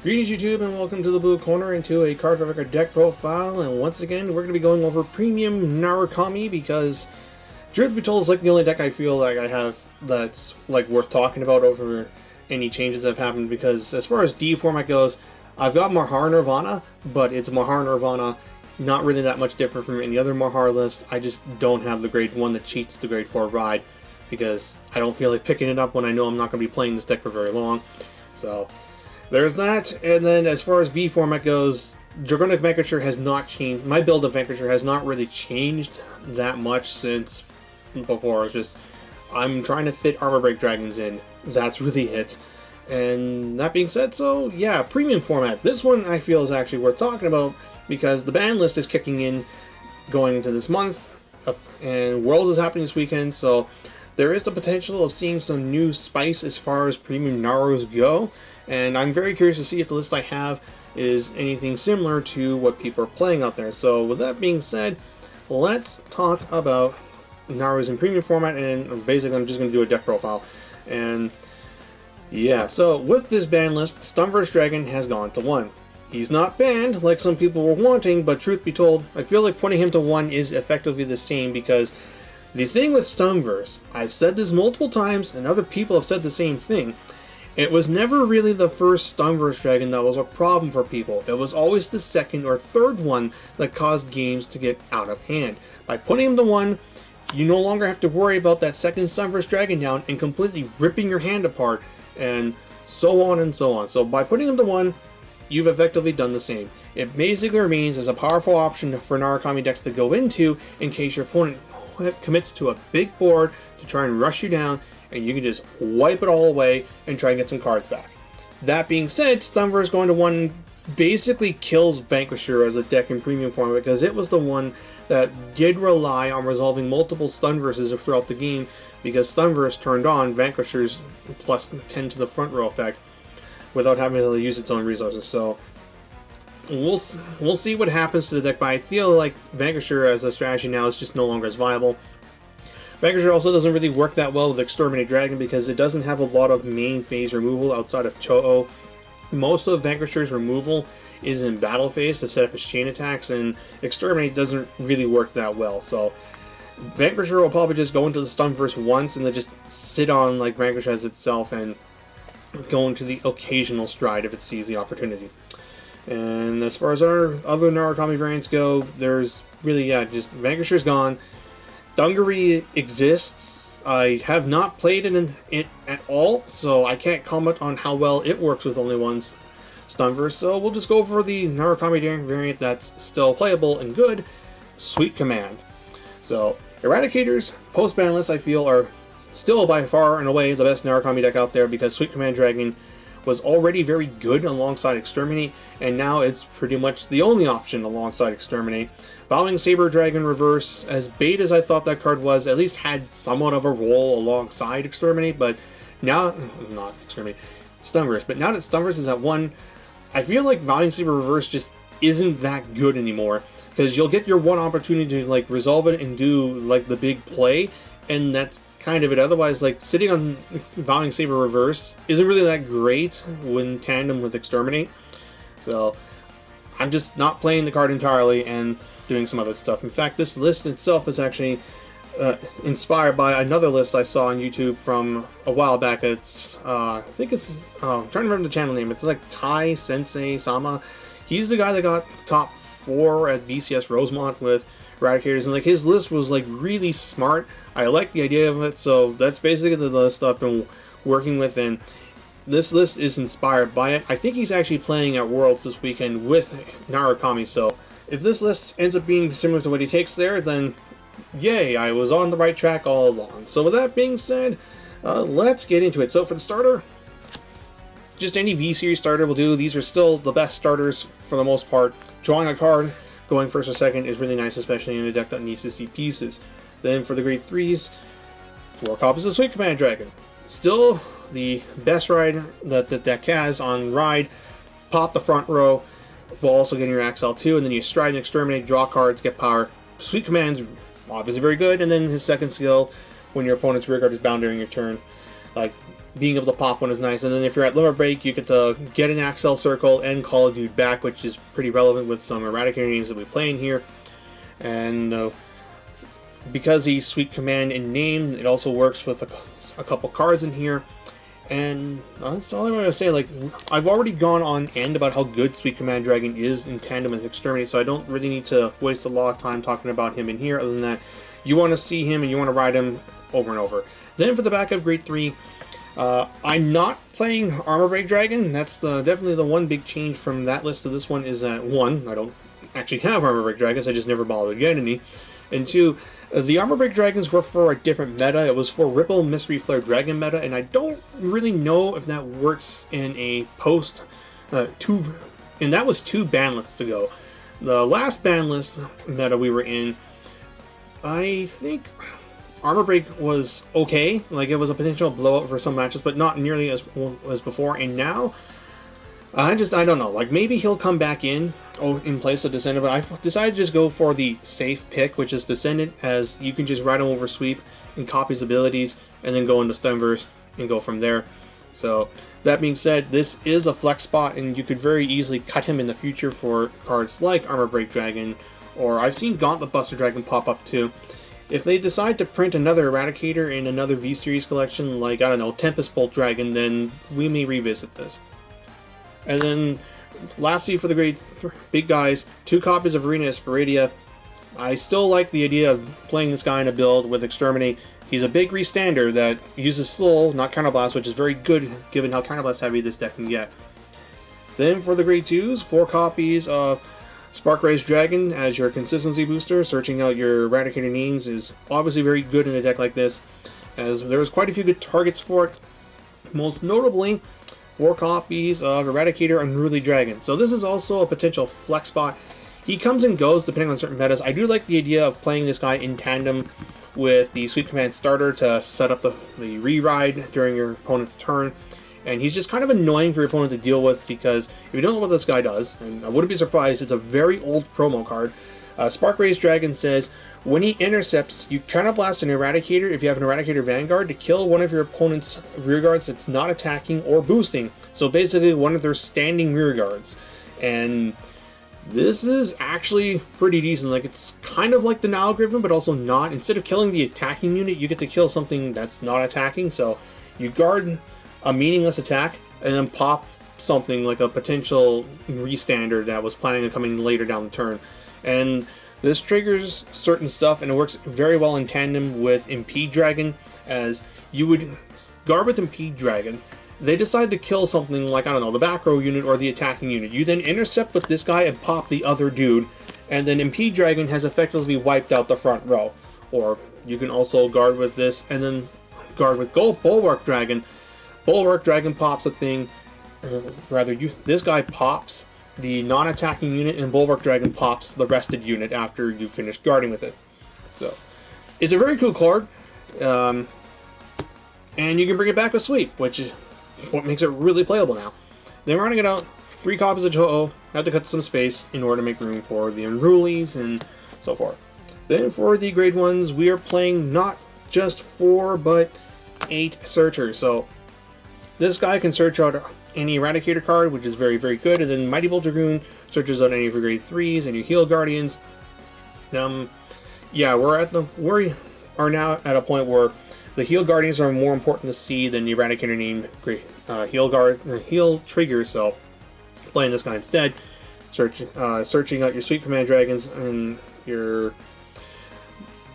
Greetings YouTube and welcome to the Blue Corner into a Cardfight deck profile, and once again we're going to be going over Premium Narukami because, truth be told, it's like the only deck I feel like I have that's like worth talking about over any changes that have happened, because as far as D format goes, I've got Mahar Nirvana, but it's Mahar Nirvana, not really that much different from any other Mahar list. I just don't have the grade 1 that cheats the grade 4 ride because I don't feel like picking it up when I know I'm not going to be playing this deck for very long. So there's that. And then as far as V format goes, Dragonic Vanquisher has not changed. My build of Vanquisher has not really changed that much since before. It's just I'm trying to fit Armor Break Dragons in. That's really it. And that being said, so yeah, Premium format. This one I feel is actually worth talking about because the ban list is kicking in going into this month, and Worlds is happening this weekend, so there is the potential of seeing some new spice as far as Premium Narus go. And I'm very curious to see if the list I have is anything similar to what people are playing out there. So with that being said, let's talk about Narus in Premium format, and basically I'm just going to do a deck profile. And yeah, so with this ban list, Stunverse Dragon has gone to 1. He's not banned like some people were wanting, but truth be told, I feel like putting him to 1 is effectively the same, because the thing with Stunverse, I've said this multiple times and other people have said the same thing, it was never really the first Stunverse Dragon that was a problem for people. It was always the second or third one that caused games to get out of hand. By putting him to 1, you no longer have to worry about that second Stunverse Dragon down and completely ripping your hand apart, and so on and so on. So by putting him to 1, you've effectively done the same. It basically remains as a powerful option for Narukami decks to go into in case your opponent commits to a big board to try and rush you down, and you can just wipe it all away and try and get some cards back. That being said, Stunverse going to 1 basically kills Vanquisher as a deck in Premium format, because it was the one that did rely on resolving multiple Stunverses throughout the game, because Stunverse turned on Vanquisher's plus 10 to the front row effect without having to use its own resources. So we'll see what happens to the deck, but I feel like Vanquisher as a strategy now is just no longer as viable. Vanquisher also doesn't really work that well with Exterminate Dragon because it doesn't have a lot of main phase removal outside of Cho-Oh. Most of Vanquisher's removal is in battle phase to set up his chain attacks, and Exterminate doesn't really work that well. So Vanquisher will probably just go into the Stunverse once and then just sit on like Vanquisher as itself and go into the occasional stride if it sees the opportunity. And as far as our other Narukami variants go, there's really, just Vanquisher's gone. Dungaree exists. I have not played it at all, so I can't comment on how well it works with only one Stunverse. So we'll just go over the Narukami variant that's still playable and good, Sweet Command. So Eradicators, post-ban list, I feel are still by far and away the best Narukami deck out there, because Sweet Command Dragon was already very good alongside Exterminate, and now it's pretty much the only option alongside Exterminate. Vowing Saber Dragon Reverse, as bait as I thought that card was, at least had somewhat of a role alongside Exterminate, but now, not Exterminate, Stunverse, but now that Stunverse is at 1, I feel like Vowing Saber Reverse just isn't that good anymore, because you'll get your one opportunity to like resolve it and do like the big play, and that's kind of it. Otherwise, like sitting on Vowing Saber Reverse isn't really that great when tandem with Exterminate. So I'm just not playing the card entirely and doing some other stuff. In fact, this list itself is actually inspired by another list I saw on YouTube from a while back. It's I think it's I'm trying to remember the channel name. It's like Tai Sensei Sama. He's the guy that got top 4 at BCS Rosemont with Eradicators, and like his list was like really smart. I like the idea of it, so that's basically the list I've been working with, and this list is inspired by it. I think he's actually playing at Worlds this weekend with Narukami, so if this list ends up being similar to what he takes there, then yay, I was on the right track all along. So with that being said, let's get into it. So for the starter, just any V-Series starter will do. These are still the best starters for the most part. Drawing a card, going first or second is really nice, especially in a deck that needs to see pieces. Then for the grade 3s, 4 copies of Sweet Command Dragon. Still the best ride that the deck has on ride. Pop the front row while also getting your XL2, and then you stride and exterminate, draw cards, get power. Sweet Command's obviously very good, and then his second skill, when your opponent's rear guard is bound during your turn. Like, being able to pop one is nice. And then if you're at limit break, you get to get an Axel Circle and call a dude back, which is pretty relevant with some Eradicator names that we play in here. And because he's Sweet Command in name, it also works with a couple cards in here. And that's all I'm going to say. Like, I've already gone on end about how good Sweet Command Dragon is in tandem with Exterminate, so I don't really need to waste a lot of time talking about him in here. Other than that, you want to see him and you want to ride him over and over. Then for the backup Grade 3, I'm not playing Armor Break Dragon. That's definitely the one big change from that list to this one, is that 1, I don't actually have Armor Break Dragons, I just never bothered getting any. And 2, the Armor Break Dragons were for a different meta. It was for Ripple Mystery Flare Dragon meta, and I don't really know if that works in a post and that was 2 ban lists ago. The last ban list meta we were in, I think Armor Break was okay. Like, it was a potential blowout for some matches, but not nearly as before. And now, I don't know. Like, maybe he'll come back in place of Descendant, but I decided to just go for the safe pick, which is Descendant, as you can just ride him over sweep and copy his abilities, and then go into Stunverse and go from there. So, that being said, this is a flex spot, and you could very easily cut him in the future for cards like Armor Break Dragon, or I've seen Gauntlet Buster Dragon pop up too. If they decide to print another Eradicator in another V-Series collection, like, I don't know, Tempest Bolt Dragon, then we may revisit this. And then, lastly, for the grade big guys, 2 copies of Arena Esperadia. I still like the idea of playing this guy in a build with Exterminate. He's a big restander that uses Soul, not Counterblast, which is very good given how Counterblast heavy this deck can get. Then for the grade 2s, 4 copies of Spark Raised Dragon as your consistency booster. Searching out your Eradicator names is obviously very good in a deck like this, as there's quite a few good targets for it. Most notably, 4 copies of Eradicator Unruly Dragon. So this is also a potential flex spot. He comes and goes depending on certain metas. I do like the idea of playing this guy in tandem with the Sweet Command starter to set up the re-ride during your opponent's turn. And he's just kind of annoying for your opponent to deal with, because if you don't know what this guy does, and I wouldn't be surprised, it's a very old promo card. Spark Raised Dragon says, when he intercepts, you Counterblast an Eradicator if you have an Eradicator Vanguard to kill one of your opponent's rearguards that's not attacking or boosting. So basically one of their standing rearguards. And this is actually pretty decent. Like, it's kind of like the Nile Griffin, but also not. Instead of killing the attacking unit, you get to kill something that's not attacking. So you guard a meaningless attack and then pop something like a potential restander that was planning on coming later down the turn. And this triggers certain stuff, and it works very well in tandem with Impede Dragon, as you would guard with Impede Dragon. They decide to kill something like, I don't know, the back row unit or the attacking unit. You then intercept with this guy and pop the other dude, and then Impede Dragon has effectively wiped out the front row. Or you can also guard with this and then guard with Bulwark Dragon. Bulwark Dragon pops a thing, this guy pops the non-attacking unit, and Bulwark Dragon pops the rested unit after you finish guarding with it. So, it's a very cool card, and you can bring it back with Sweep, which is what makes it really playable now. Then we're running it out, 3 copies of Jojo, had to cut some space in order to make room for the Unrulies and so forth. Then for the grade 1s, we are playing not just 4, but 8 Searchers. So, this guy can search out any Eradicator card, which is very, very good, and then Mightybell Dragoon searches out any of your grade 3s and your Heal Guardians. Yeah, we are now at a point where the Heal Guardians are more important to see than the Eradicator named Heal Triggers, so playing this guy instead, searching out your Sweet Command Dragons and your...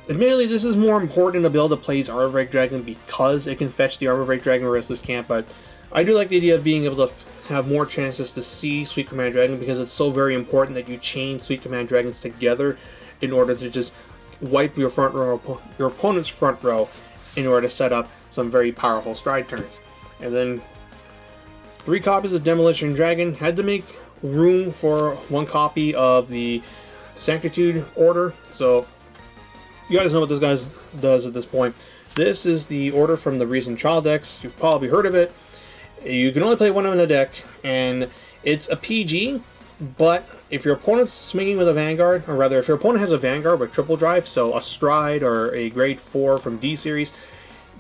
Admittedly, this is more important in a build that plays Armor Break Dragon because it can fetch the Armor Break Dragon whereas this can't, but I do like the idea of being able to have more chances to see Sweet Command Dragon, because it's so very important that you chain Sweet Command Dragons together in order to just wipe your front row, your opponent's front row, in order to set up some very powerful stride turns. And then 3 copies of Demolition Dragon. Had to make room for 1 copy of the Sanctum Order, so you guys know what this guy does at this point. This is the order from the recent trial decks. You've probably heard of it. You can only play 1 in a deck, and it's a PG, but if your opponent's swinging with a Vanguard, or rather, if your opponent has a Vanguard with triple drive, so a Stride or a grade 4 from D-Series,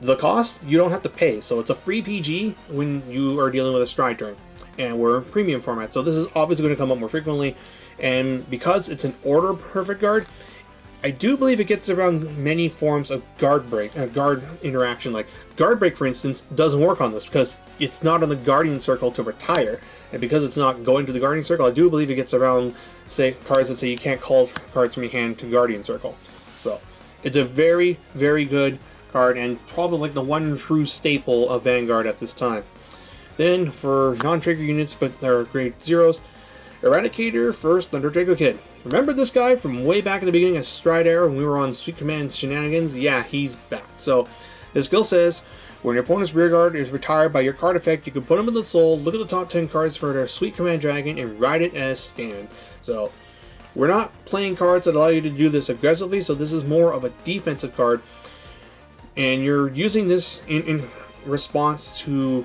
The cost, you don't have to pay, so it's a free PG when you are dealing with a stride turn. And we're in premium format, so this is obviously going to come up more frequently. And because it's an order perfect guard, I do believe it gets around many forms of guard break, guard interaction. Like guard break, for instance, doesn't work on this because it's not on the guardian circle to retire, and because it's not going to the guardian circle, I do believe it gets around, say, cards that say you can't call cards from your hand to guardian circle. So it's a very, very good card, and probably like the one true staple of Vanguard at this time. Then for non-trigger units, but they're grade zeros, Eradicator first Undertaker Kid. Remember this guy from way back at the beginning of Stride Era when we were on Sweet Command Shenanigans? Yeah, he's back. So, his skill says, when your opponent's rearguard is retired by your card effect, you can put him in the soul, look at the top 10 cards for their Sweet Command Dragon, and ride it as stand. So, we're not playing cards that allow you to do this aggressively, so this is more of a defensive card. And you're using this in response to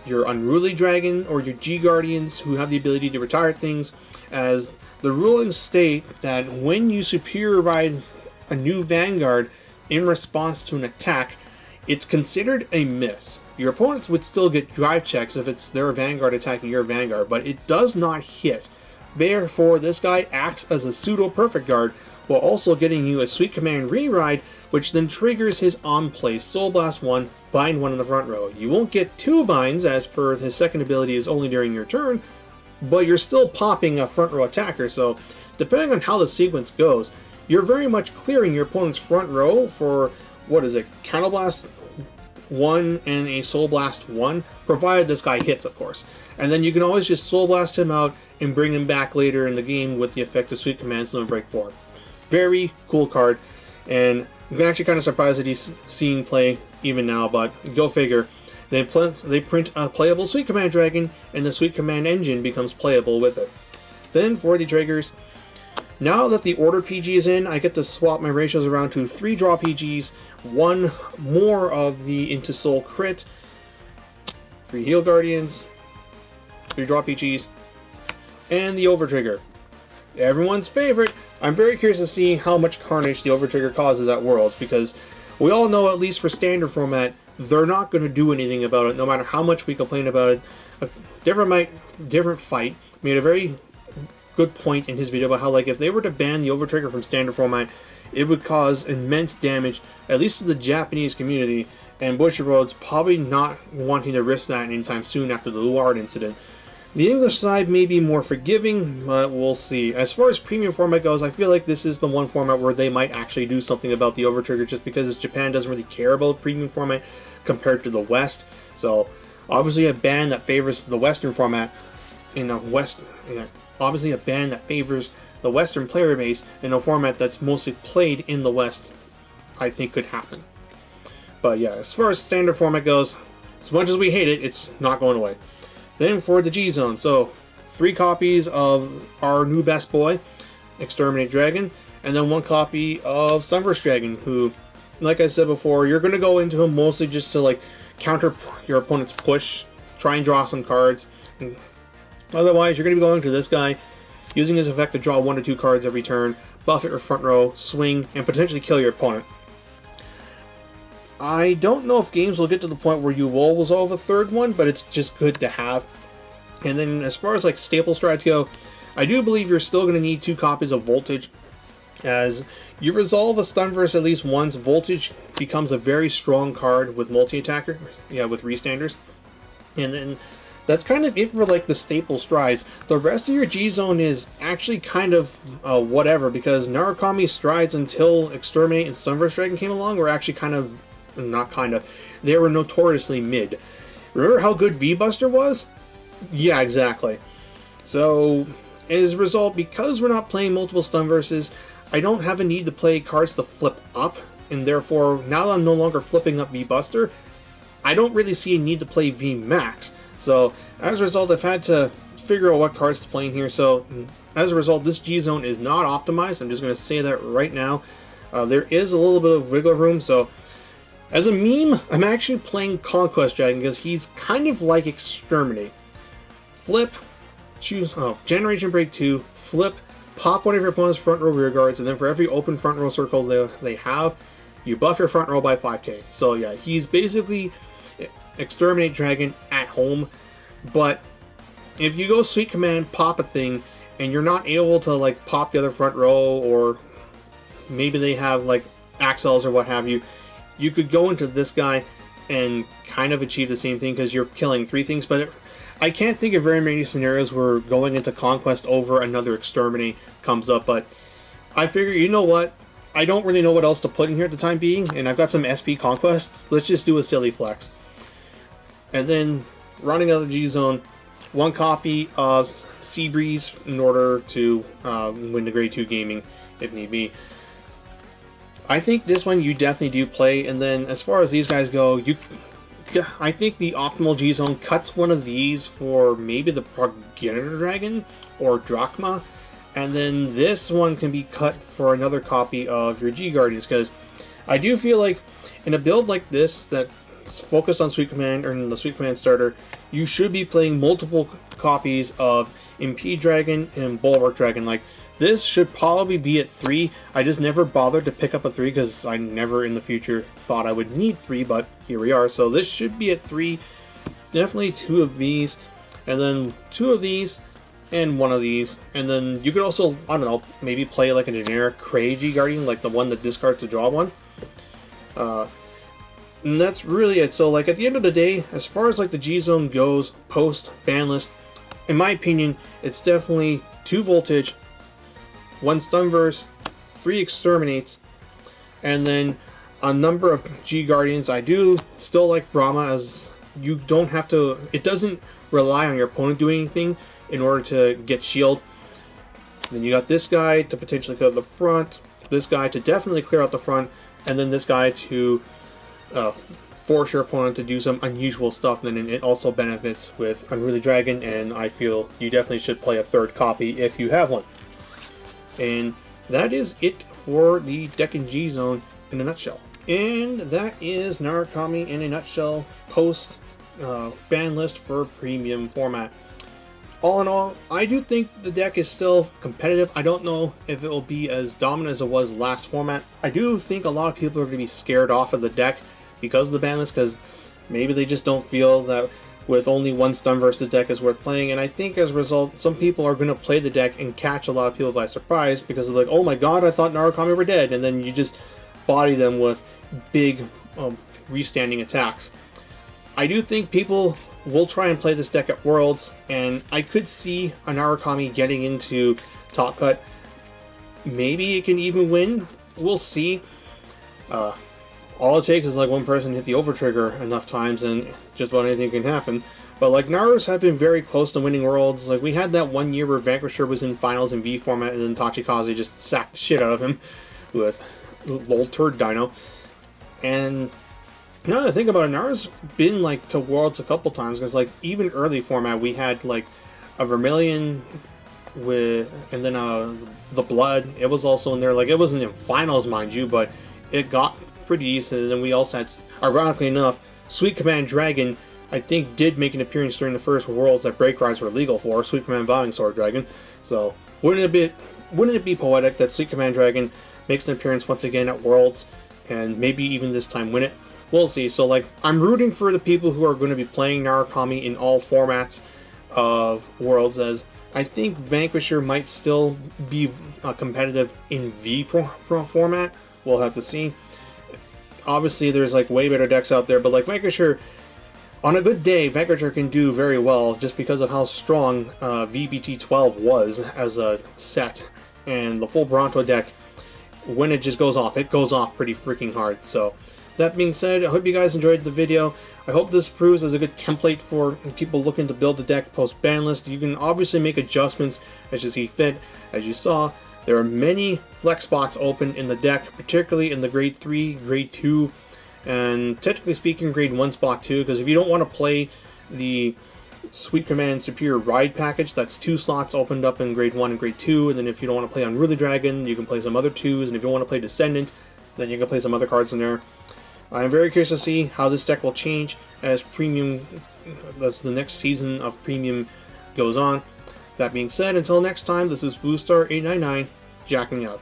your Unruly Dragon or your G-Guardians who have the ability to retire things, as the rulings state that when you superior ride a new Vanguard in response to an attack, it's considered a miss. Your opponents would still get drive checks if it's their Vanguard attacking your Vanguard, but it does not hit. Therefore, this guy acts as a pseudo-perfect guard while also getting you a Sweet Command re-ride, which then triggers his on-play Soul Blast 1, bind 1 in the front row. You won't get 2 binds, as per his second ability is only during your turn, but you're still popping a front row attacker, so depending on how the sequence goes, you're very much clearing your opponent's front row for, what is it, Counterblast 1 and a Soul Blast 1, provided this guy hits, of course. And then you can always just Soul Blast him out and bring him back later in the game with the effect of Sweet Command Slim Break 4. Very cool card, and I'm actually kind of surprised that he's seeing play even now, but go figure. They print a playable Sweet Command Dragon, and the Sweet Command engine becomes playable with it. Then for the triggers, now that the Order PG is in, I get to swap my ratios around to 3 draw PGs, 1 more of the Into Soul crit, 3 heal Guardians, 3 draw PGs, and the Overtrigger. Everyone's favorite. I'm very curious to see how much carnage the Overtrigger causes at Worlds, because we all know, at least for standard format, they're not going to do anything about it, no matter how much we complain about it. Different Fight made a very good point in his video about how, like, if they were to ban the Overtrigger from standard format, it would cause immense damage, at least to the Japanese community, and Bushiroad's probably not wanting to risk that anytime soon after the Luard incident. The English side may be more forgiving, but we'll see. As far as premium format goes, I feel like this is the one format where they might actually do something about the Overtrigger, just because Japan doesn't really care about premium format compared to the West. So, obviously a ban that favors the Western format in the West. Obviously a ban that favors the Western player base in a format that's mostly played in the West, I think could happen. But yeah, as far as standard format goes, as much as we hate it, it's not going away. Then for the G-Zone, so 3 copies of our new best boy, Exterminate Dragon, and then 1 copy of Stunverse Dragon, who, like I said before, you're going to go into him mostly just to, like, counter your opponent's push, try and draw some cards. And otherwise, you're going to be going to this guy, using his effect to draw 1 to 2 cards every turn, buff it your front row, swing, and potentially kill your opponent. I don't know if games will get to the point where you will resolve a 3rd one, but it's just good to have. And then as far as like staple strides go, I do believe you're still going to need 2 copies of Voltage. As you resolve a Stunverse at least once, Voltage becomes a very strong card with multi-attacker, with restanders. And then that's kind of it for like the staple strides. The rest of your G-Zone is actually kind of whatever, because Narukami strides until Exterminate and Stunverse Dragon came along were actually they were notoriously mid. Remember how good V-Buster was? Yeah, exactly. So, as a result, because we're not playing multiple Stunverses, I don't have a need to play cards to flip up, and therefore, now that I'm no longer flipping up V-Buster, I don't really see a need to play V-Max. So, as a result, I've had to figure out what cards to play in here. So, as a result, this G-Zone is not optimized. I'm just going to say that right now. There is a little bit of wiggle room, so as a meme, I'm actually playing Conquest Dragon because he's kind of like Exterminate. Flip, choose Generation Break 2, flip, pop one of your opponent's front row rear guards, and then for every open front row circle they have, you buff your front row by 5k. So yeah, he's basically Exterminate Dragon at home, but if you go Sweet Command, pop a thing, and you're not able to like pop the other front row, or maybe they have like Axels or what have you, you could go into this guy and kind of achieve the same thing because you're killing 3 things. But I can't think of very many scenarios where going into Conquest over another Exterminate comes up, but I figure, you know what, I don't really know what else to put in here at the time being, and I've got some SP Conquests, let's just do a silly flex. And then running out of the G-Zone, 1 copy of Seabreeze in order to win the Grade 2 gaming if need be. I think this one you definitely do play, and then as far as these guys go, I think the optimal G-Zone cuts one of these for maybe the Progenitor Dragon or Drachma, and then this one can be cut for another copy of your G-Guardians, because I do feel like in a build like this that's focused on Sweet Command, or in the Sweet Command starter, you should be playing multiple copies of Impede Dragon and Bulwark Dragon. Like, this should probably be at 3. I just never bothered to pick up a 3 because I never in the future thought I would need 3, but here we are. So this should be at 3. Definitely 2 of these, and then 2 of these, and 1 of these. And then you could also, I don't know, maybe play like a generic Crazy Guardian, like the one that discards to draw one. And that's really it. So like at the end of the day, as far as like the G-Zone goes post ban list, in my opinion, it's definitely 2 Voltage, 1 Stunverse, 3 Exterminates, and then a number of G-Guardians. I do still like Brahma, as you don't have to, it doesn't rely on your opponent doing anything in order to get shield. Then you got this guy to potentially clear out the front, this guy to definitely clear out the front, and then this guy to force your opponent to do some unusual stuff. And then it also benefits with Unruly Dragon, and I feel you definitely should play a 3rd copy if you have one. And that is it for the Deck and G-Zone in a nutshell. And that is Narukami in a nutshell post ban list for premium format. All in all, I do think the deck is still competitive. I don't know if it will be as dominant as it was last format. I do think a lot of people are going to be scared off of the deck because of the ban list, because maybe they just don't feel that with only 1 Stunverse the deck is worth playing. And I think as a result, some people are going to play the deck and catch a lot of people by surprise because they're like, oh my god, I thought Narukami were dead, and then you just body them with big restanding attacks. I do think people will try and play this deck at Worlds, and I could see a Narukami getting into Top Cut. Maybe it can even win. We'll see. All it takes is like one person hit the over trigger enough times and just about anything can happen. But like, Narus have been very close to winning Worlds. Like, we had that one year where Vanquisher was in finals in V format and then Tachikaze just sacked the shit out of him with Lol Turd Dino. And now that I think about it, Naru's been like to Worlds a couple times, because like even early format we had like a Vermilion with, and then the Blood. It was also in there. Like, it wasn't in finals, mind you, but it got pretty decent. And then we also had, ironically enough, Sweet Command Dragon, I think, did make an appearance during the first Worlds that Break Rides were legal for. Sweet Command Vowing Sword Dragon. So wouldn't it be poetic that Sweet Command Dragon makes an appearance once again at Worlds, and maybe even this time win it? We'll see. So like, I'm rooting for the people who are going to be playing Narukami in all formats of Worlds, as I think Vanquisher might still be competitive in V Pro format. We'll have to see. Obviously, there's like way better decks out there, but like Vanquisher, on a good day, Vanquisher can do very well just because of how strong VBT12 was as a set, and the full Bronto deck, when it just goes off, it goes off pretty freaking hard. So that being said, I hope you guys enjoyed the video. I hope this proves as a good template for people looking to build the deck post ban list. You can obviously make adjustments as you see fit. As you saw, there are many flex spots open in the deck, particularly in the grade 3, grade 2, and technically speaking grade 1 spot too, because if you don't want to play the Sweet Command Superior Ride package, that's 2 slots opened up in grade 1 and grade 2, and then if you don't want to play Unruly Dragon, you can play some other 2s, and if you want to play Descendant, then you can play some other cards in there. I'm very curious to see how this deck will change as the next season of Premium goes on. That being said, until next time, this is BlueStar899, jacking out.